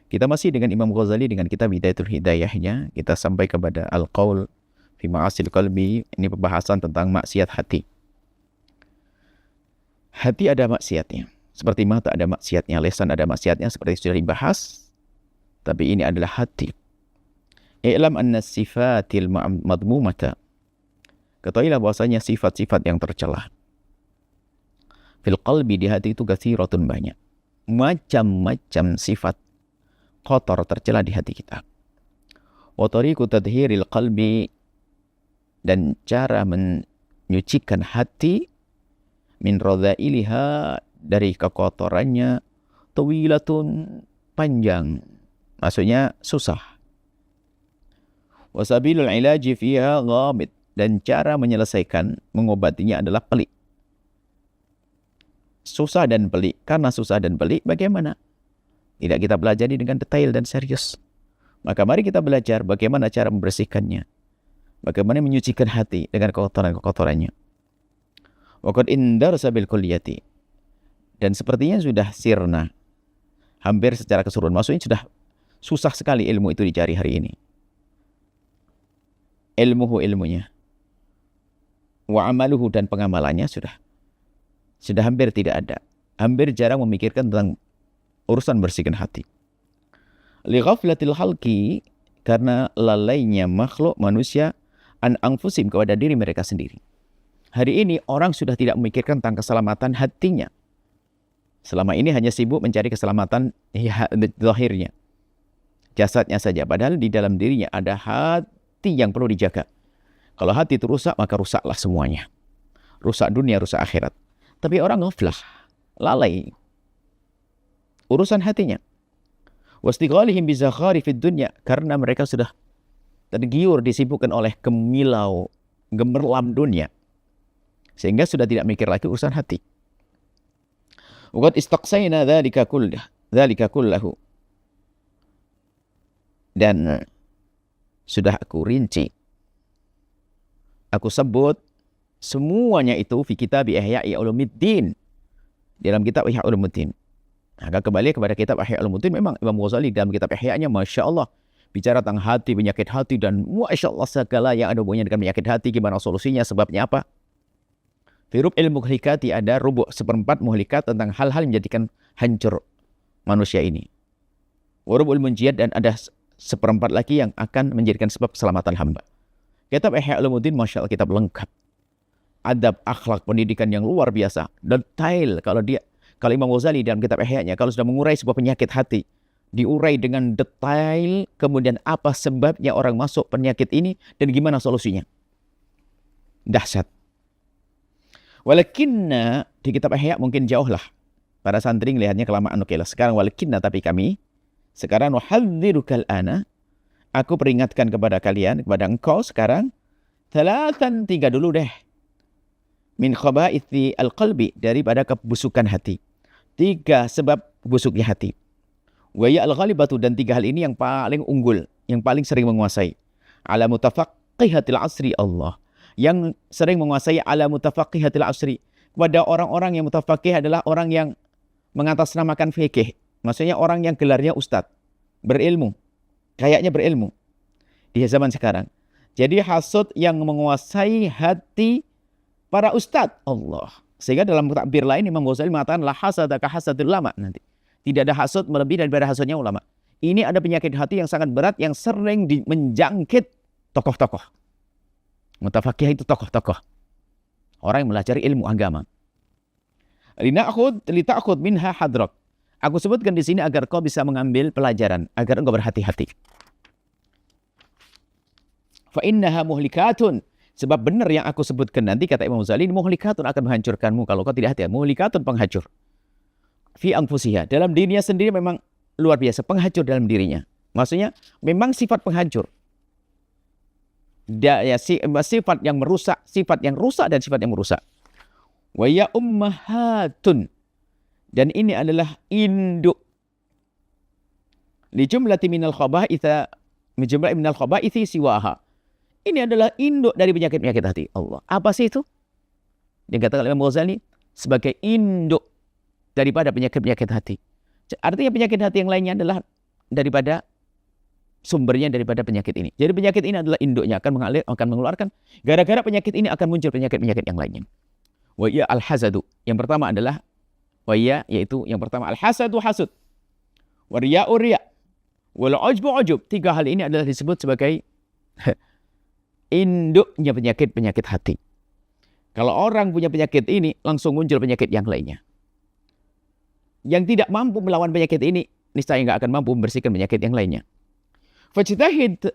Kita masih dengan Imam Ghazali dengan kitab Hidayatul Hidayahnya. Kita sampai kepada Al-Qaul fi Ma'asil Qalbi. Ini pembahasan tentang maksiat hati. Hati ada maksiatnya. Seperti mata ada maksiatnya, lisan ada maksiatnya, seperti sudah dibahas. Tapi ini adalah hati. I'lam anna sifatil madmumata. Ketahuilah bahwasanya sifat-sifat yang tercela fil qalbi, di hati itu katsiratun, banyak. Macam-macam sifat kotor tercela di hati kita. Wa tariqu tadhhiril qalbi, dan cara menyucikan hati min radzailiha, dari kekotorannya, tawilatun, panjang, maksudnya susah. Wa sabilul ilaji fiha ghamid, dan cara menyelesaikan, mengobatinya adalah pelik. Susah dan pelik. Karena susah dan pelik, bagaimana? Tidak kita pelajari dengan detail dan serius. Maka mari kita belajar bagaimana cara membersihkannya. Bagaimana menyucikan hati dengan kekotoran-kekotorannya. Waqad indarsa bil kulliyati, dan sepertinya sudah sirna, hampir secara keseluruhan. Maksudnya sudah susah sekali ilmu itu dicari hari ini. Ilmunya. Wa amaluhu, dan pengamalannya sudah hampir tidak ada. Hampir jarang memikirkan tentang urusan bersihkan hati. Li ghaflatil khalqi, karena lalainya makhluk manusia an anfusim, kepada diri mereka sendiri. Hari ini orang sudah tidak memikirkan tentang keselamatan hatinya. Selama ini hanya sibuk mencari keselamatan zahirnya, jasadnya saja. Padahal di dalam dirinya ada hati yang perlu dijaga. Kalau hati itu rusak, maka rusaklah semuanya. Rusak dunia, rusak akhirat. Tapi orang ghaflah, lalai urusan hatinya. Wastighalihim bizakharifid dunya, karena mereka sudah tergiur, disibukkan oleh kemilau, gemerlam dunia, sehingga sudah tidak mikir lagi urusan hati. Waqad istaqsayna dzalika kullahu, dan sudah aku rinci, aku sebut semuanya itu fi kitab Ihya Ulumuddin, dalam kitab Ihya Ulumuddin. Maka kembali kepada kitab Ihya Ulumuddin, memang Imam Ghazali dalam kitab Ihya-nya, Masya Allah, bicara tentang hati, penyakit hati, dan Masya Allah segala yang ada hubungannya dengan penyakit hati, gimana solusinya, sebabnya apa. Firub ilmu muhlikati, ada rubuk seperempat muhlikat tentang hal-hal yang menjadikan hancur manusia ini. Warubul munjiyat, dan ada seperempat lagi yang akan menjadikan sebab keselamatan hamba. Kitab Ihya Ulumuddin, Masya Allah, kitab lengkap. Adab, akhlak, pendidikan yang luar biasa. Detail. Kalau Imam Ghazali dalam kitab Ihya-nya, kalau sudah mengurai sebuah penyakit hati, diurai dengan detail, kemudian apa sebabnya orang masuk penyakit ini, dan gimana solusinya. Dahsyat. Walakinna, di kitab Ihya mungkin jauh lah. Para santri ngelihatnya kelamaan, oke lah. Sekarang walakinna, tapi kami, sekarang wahadzirukal ana, aku peringatkan kepada kalian, kepada engkau sekarang, 3 dulu deh. Min khabaithi al-qalbi, daripada kebusukan hati. 3 sebab busuknya hati. Wa ya al-ghalibatu, dan 3 hal ini yang paling unggul, yang paling sering menguasai. Ala mutafaqqihatil asri, Allah, yang sering menguasai ala mutafaqqihatil asri. Kepada orang-orang yang mutafaqih adalah orang yang mengatasnamakan fikih. Maksudnya orang yang gelarnya ustadz, berilmu, kayaknya berilmu di zaman sekarang. Jadi hasud yang menguasai hati para ustadz, Allah. Sehingga dalam takbir lain Imam Ghazali mengatakan la hasada ka hasadul ulama, nanti tidak ada hasud melebihi daripada hasudnya ulama. Ini ada penyakit hati yang sangat berat yang sering menjangkit tokoh-tokoh. Mutafaqih itu tokoh-tokoh, orang yang mempelajari ilmu agama. Lita'khud minha hadrak. Aku sebutkan di sini agar kau bisa mengambil pelajaran, agar engkau berhati-hati. Fa innaha muhlikatun, sebab benar yang aku sebutkan nanti, kata Imam Ghazali, muhlikatun, akan menghancurkanmu kalau kau tidak hati. Muhlikatun, penghancur. Fi anfusiha, dalam dirinya sendiri memang luar biasa, penghancur dalam dirinya. Maksudnya memang sifat penghancur. Sifat yang merusak, sifat yang rusak dan sifat yang merusak. Wa ya ummahatun, dan ini adalah induk. Li jumlati minal khaba'ithi siwaha. Ini adalah induk dari penyakit-penyakit hati. Allah. Apa sih itu? Dikatakan oleh Imam Ghazali sebagai induk daripada penyakit-penyakit hati. Artinya penyakit hati yang lainnya adalah daripada sumbernya daripada penyakit ini. Jadi penyakit ini adalah induknya akan mengalir, akan mengeluarkan. Gara-gara penyakit ini akan muncul penyakit-penyakit yang lainnya. Wa iya al-hasadu. Yang pertama adalah yaitu yang pertama al-hasadu hasud. Wa riya'u riya'. Wal ujbu ujub. 3 hal ini adalah disebut sebagai induknya penyakit-penyakit hati. Kalau orang punya penyakit ini, langsung muncul penyakit yang lainnya. Yang tidak mampu melawan penyakit ini, niscaya nggak akan mampu membersihkan penyakit yang lainnya. Fajtahid,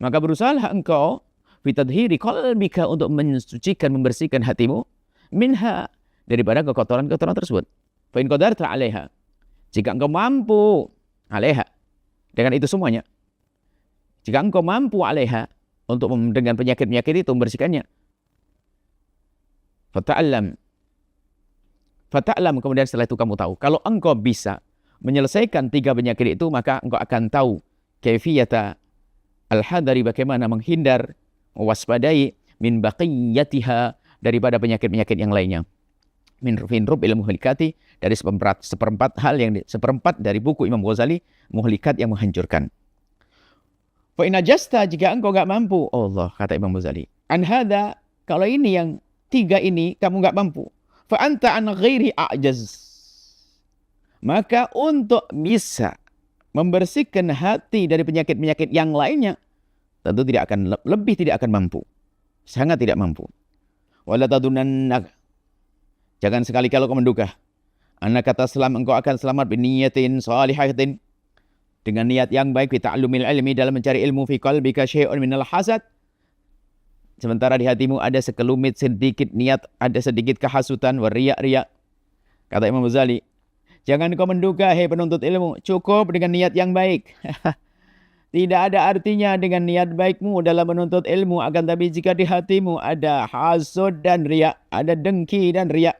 maka berusahalah engkau fitadhiri qalbika untuk mensucikan, membersihkan hatimu minha, daripada kekotoran-kekotoran tersebut. Fa in qadarta 'alaiha, jika engkau mampu 'alaiha, dengan itu semuanya. Jika engkau mampu 'alaiha, untuk dengan penyakit-penyakit itu membersihkannya. Fata'lam, kemudian setelah itu kamu tahu. Kalau engkau bisa menyelesaikan 3 penyakit itu, maka engkau akan tahu kaifiyata al-hadari, bagaimana menghindar, mewaspadai min baqiyatiha, daripada penyakit-penyakit yang lainnya. Min rubil muhlikati, dari seperempat dari buku Imam Ghazali, Muhlikat yang menghancurkan. Fa in ajasta, jika engkau enggak mampu, Allah, kata Imam Ghazali, an hada, kalau ini yang 3 ini kamu enggak mampu, fa anta an ghairi a'jaz, maka untuk bisa membersihkan hati dari penyakit-penyakit yang lainnya, tentu tidak akan mampu. Sangat tidak mampu. Wala tadunanna, jangan sekali-kali kau menduga, anna kata selam engkau akan selamat biniyatin salihatin, dengan niat yang baik, fi ta'allumil ilmi, dalam mencari ilmu, fi qalbika syai'un minal hasad, sementara di hatimu ada sekelumit sedikit niat, ada sedikit kehasutan, wa riya'. Kata Imam Ghazali, jangan kau menduga, hei penuntut ilmu, cukup dengan niat yang baik. Tidak ada artinya dengan niat baikmu dalam menuntut ilmu, akan tapi jika di hatimu ada hasud dan riya', ada dengki dan riya',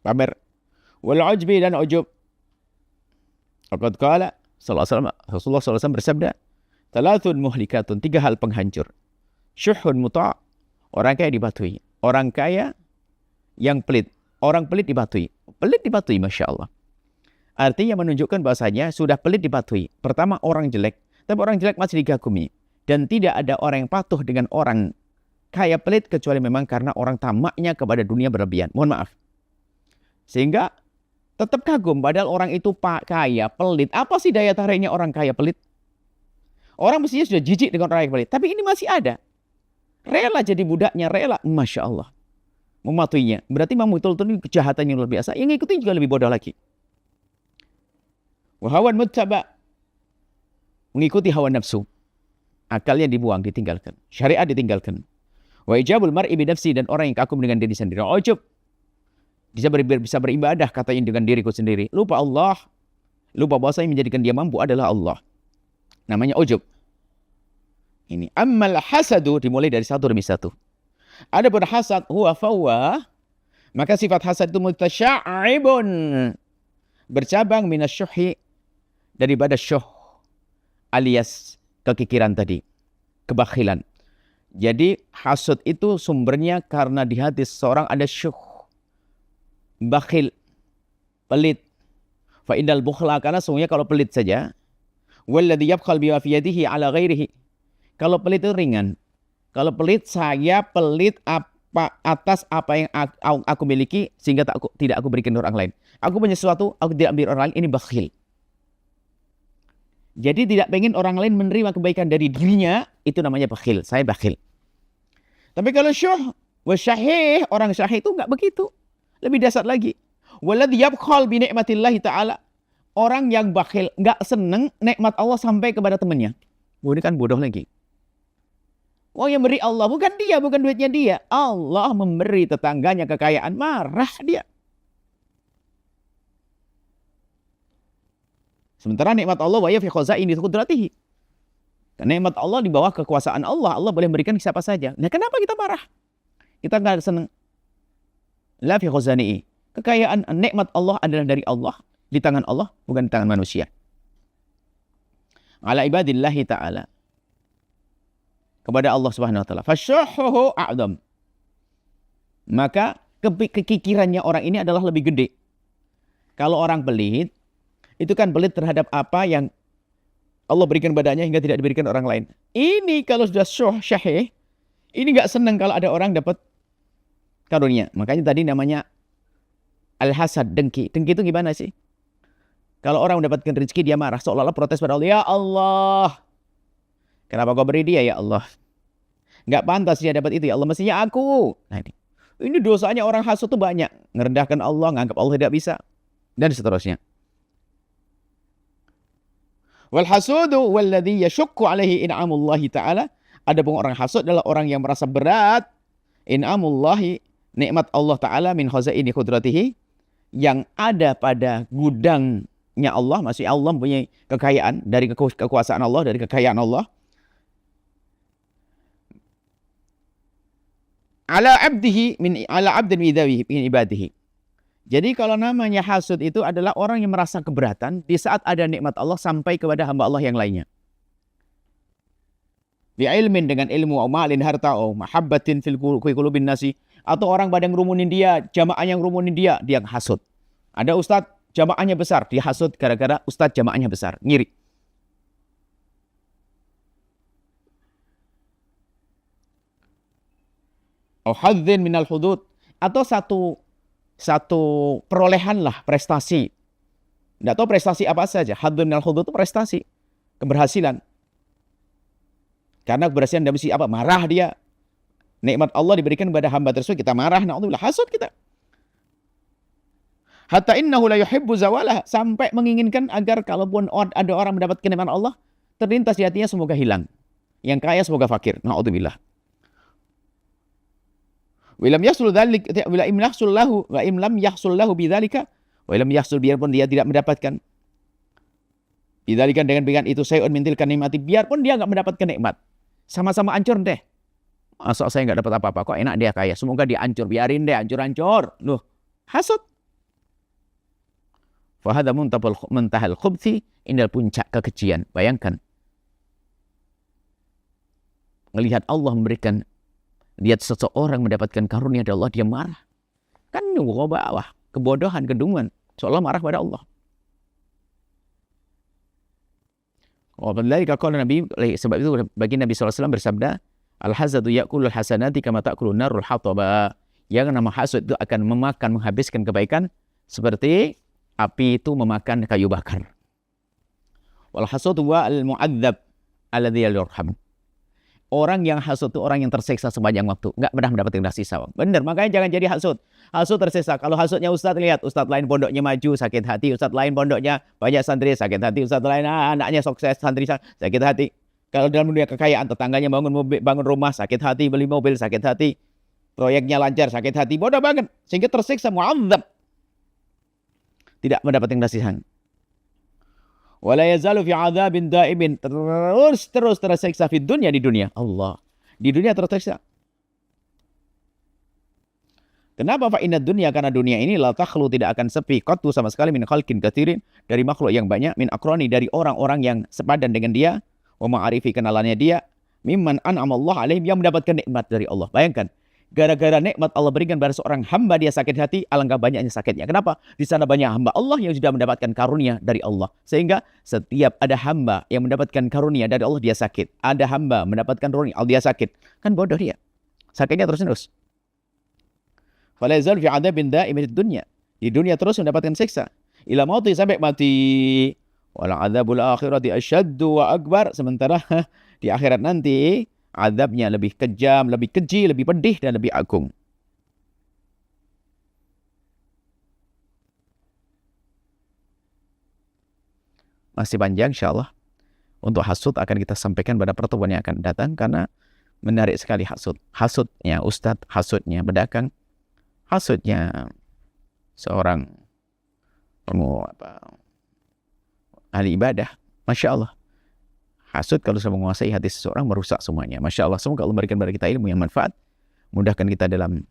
pamer, wal ujbi dan ujub. Faqad qala Rasulullah SAW bersabda, 3 muhlikatun, 3 hal penghancur. Syuhun muta', orang kaya dipatuhi. Orang kaya yang pelit. Orang pelit dipatuhi. Pelit dipatuhi, Masya Allah. Artinya menunjukkan bahasanya sudah pelit dipatuhi. Pertama, orang jelek. Tapi orang jelek masih dikagumi. Dan tidak ada orang yang patuh dengan orang kaya pelit, kecuali memang karena orang tamaknya kepada dunia berlebihan. Mohon maaf. Sehingga tetap kagum, padahal orang itu kaya, pelit. Apa sih daya tariknya orang kaya pelit? Orang mestinya sudah jijik dengan orang yang pelit. Tapi ini masih ada. Rela jadi budaknya, rela. Masya Allah. Mematuhinya. Berarti memang betul-betul kejahatan yang luar biasa. Yang ngikutin juga lebih bodoh lagi. Wahawan muttaba, mengikuti hawa nafsu. Akalnya dibuang, ditinggalkan. Syariat ditinggalkan. Wa ijabul mar'i binafsi, dan orang yang kagum dengan diri sendiri. Ujub, bisa beribadah katanya dengan diriku sendiri. Lupa Allah. Lupa bahwa yang menjadikan dia mampu adalah Allah. Namanya ujub. Ini. Ammal hasadu, dimulai dari satu demi satu. Adapun hasad, huwa fawwa, maka sifat hasad itu mutasya'ibun, bercabang minasyuhi, daripada syuh, alias kekikiran tadi, kebakhilan. Jadi hasad itu sumbernya karena di hati seseorang ada syuh, bakhil, pelit. Fa innal bukhla, karena sungguhnya kalau pelit saja, walladhi yabkhal biwa fi yadihi ala ghairihi, kalau pelit itu ringan. Kalau pelit, saya pelit atas apa yang aku miliki, sehingga tidak aku berikan orang lain. Aku punya sesuatu, aku tidak ambil orang lain, ini bakhil. Jadi tidak pengen orang lain menerima kebaikan dari dirinya, itu namanya bakhil. Saya bakhil. Tapi kalau syuh, wasyahih, orang syahih itu enggak begitu. Lebih dasar lagi. Waladhi yabkhal bi ni'matillahi ta'ala. Orang yang bakhil, enggak senang nikmat Allah sampai kepada temannya. Ini kan bodoh lagi. Oh, yang beri Allah, bukan dia, bukan duitnya dia. Allah memberi tetangganya kekayaan, marah dia. Sementara nikmat Allah wa ya fi khazaini qudratihi. Karena nikmat Allah di bawah kekuasaan Allah, Allah boleh memberikan siapa saja. Nah, kenapa kita marah? Kita enggak senang. La fi khazani. Kekayaan nikmat Allah adalah dari Allah, di tangan Allah, bukan di tangan manusia. Ala ibadillahi ta'ala. Kepada Allah Subhanahu wa taala. Fasyuhuhu a'dham. Maka kekikirannya orang ini adalah lebih gede. Kalau orang pelit, itu kan pelit terhadap apa yang Allah berikan badannya hingga tidak diberikan orang lain. Ini kalau sudah syahih, ini nggak senang kalau ada orang dapat karunia. Makanya tadi namanya al-hasad, dengki. Dengki itu gimana sih? Kalau orang mendapatkan rezeki dia marah, seolah-olah protes pada Allah. Ya Allah, kenapa kau beri dia ya Allah? Nggak pantas dia dapat itu ya Allah, mestinya aku. Nah ini dosanya orang hasud itu banyak. Ngerendahkan Allah, nganggap Allah tidak bisa. Dan seterusnya. Wal hasudu walladhi yashukku alaihi in'amullahi ta'ala. Adapun orang hasud adalah orang yang merasa berat in'amullahi, nikmat Allah Ta'ala min khazaini qudratihi, yang ada pada gudangnya Allah. Maksudnya Allah mempunyai kekayaan dari kekuasaan Allah, dari kekayaan Allah. Ala abdin min ibadihi. Jadi kalau namanya hasud itu adalah orang yang merasa keberatan di saat ada nikmat Allah sampai kepada hamba Allah yang lainnya. Bi ilmin, dengan ilmu, au malin, harta, au mahabbatin fil qulubin nasi, atau orang pada ngerumunin dia, jamaah yang ngerumunin dia hasud. Ada ustadz jamaahnya besar, dia hasud gara-gara ustadz jamaahnya besar, ngiri. Au hadzin minal hudud, atau satu perolehan lah, prestasi. Tidak tahu prestasi apa saja. Hadzun minal hudud itu prestasi, keberhasilan. Karena keberhasilan dari sisi apa? Marah dia. Nikmat Allah diberikan kepada hamba tersebut, kita marah, na'udzubillah, hasud kita. Hatta innahu la yuhibbu zawalah, sampai menginginkan agar kalaupun ada orang mendapat kenikmatan Allah, terlintas di hatinya semoga hilang. Yang kaya semoga fakir. Na'udzubillah. Wa lam yahsul dzalik wa lam yahsul lahu wa in lam yahsul lahu bidzalika wa lam yahsul, biarpun dia tidak mendapatkan bidzalika dengan itu sayun min tilka nikmati, biarpun dia enggak mendapatkan nikmat, sama-sama hancur deh. Masa saya enggak dapat apa-apa, kok enak dia kaya, semoga dia hancur, biarin deh hancur-hancur. Loh, hasud. Fa hadza muntahal khubthi, indal puncak kekejian. Bayangkan, melihat Allah memberikan, lihat seseorang mendapatkan karunia dari Allah, dia marah. Kan bawah, kebodohan, kedunguan. Seolah marah pada Allah. Sebab itu bagi Nabi SAW bersabda, Al-hazadu ya'kulul hasanati kama ta'kulun narul hataba. Yang nama hasud itu akan menghabiskan kebaikan seperti api itu memakan kayu bakar. Wal hasud huwa al-mu'adzab alladhi yurham. Orang yang hasud itu orang yang tersiksa sepanjang waktu, nggak pernah mendapatkan kasih sayang. Benar, makanya jangan jadi hasud. Hasud tersiksa. Kalau hasudnya ustadz, lihat ustadz lain pondoknya maju, sakit hati. Ustadz lain pondoknya banyak santri, sakit hati. Ustadz lain anaknya sukses, santri sakit hati. Kalau dalam dunia kekayaan, tetangganya bangun rumah, sakit hati, beli mobil, sakit hati. Proyeknya lancar, sakit hati, bodoh banget. Sehingga tersiksa, mu'adzab. Tidak mendapatkan kasih sayang. Wala yazalu fi 'adzabin da'imin, terus tersiksa di dunia. Allah. Di dunia tersiksa. Kenapa? Fa inna dunya, karena dunia ini la takhlu, tidak akan sepi qattu sama sekali min khalqin katsirin, dari makhluk yang banyak, min akroni, dari orang-orang yang sepadan dengan dia, wa ma'arifi, kenalannya dia, mimman an'ama Allah alaihim, yang mendapatkan nikmat dari Allah. Bayangkan, gara-gara nikmat Allah berikan pada seorang hamba dia sakit hati, alangkah banyaknya sakitnya. Kenapa? Di sana banyak hamba Allah yang sudah mendapatkan karunia dari Allah. Sehingga setiap ada hamba yang mendapatkan karunia dari Allah, dia sakit. Ada hamba mendapatkan karunia Allah, dia sakit. Kan bodoh dia. Sakitnya terus-menerus. Fala yazal fi 'adzabin da'imin dunya. Di dunia terus mendapatkan siksa. Ila mauti, sampai mati. Wala 'adzabul akhirati asyaddu wa akbar. Sementara di akhirat nanti azabnya lebih kejam, lebih keji, lebih pedih, dan lebih agung. Masih panjang insyaAllah. Untuk hasud akan kita sampaikan pada pertemuan yang akan datang, karena menarik sekali hasud. Hasudnya ustadz, hasudnya pedagang, hasudnya seorang ahli ibadah. Masya Allah. Hasud kalau sudah menguasai hati seseorang, merusak semuanya. Masya Allah, semoga Allah memberikan kepada kita ilmu yang manfaat, mudahkan kita dalam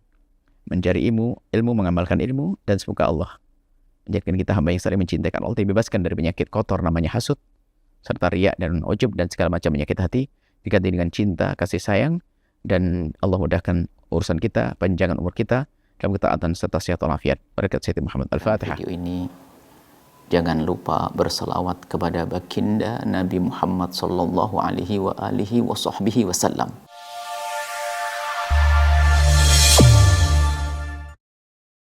mencari ilmu, mengamalkan ilmu, dan semoga Allah menjadikan kita hamba yang saling mencintai Allah, dibebaskan dari penyakit kotor namanya hasud, serta riya dan ujub, dan segala macam penyakit hati, diganti dengan cinta, kasih sayang, dan Allah mudahkan urusan kita, panjangan umur kita, dalam ketaatan serta sehat walafiat. Berkat Sayyidina Muhammad. Al-Fatihah. Video ini Jangan lupa berselawat kepada baginda Nabi Muhammad sallallahu alaihi wa alihi wa sahbihi wasallam.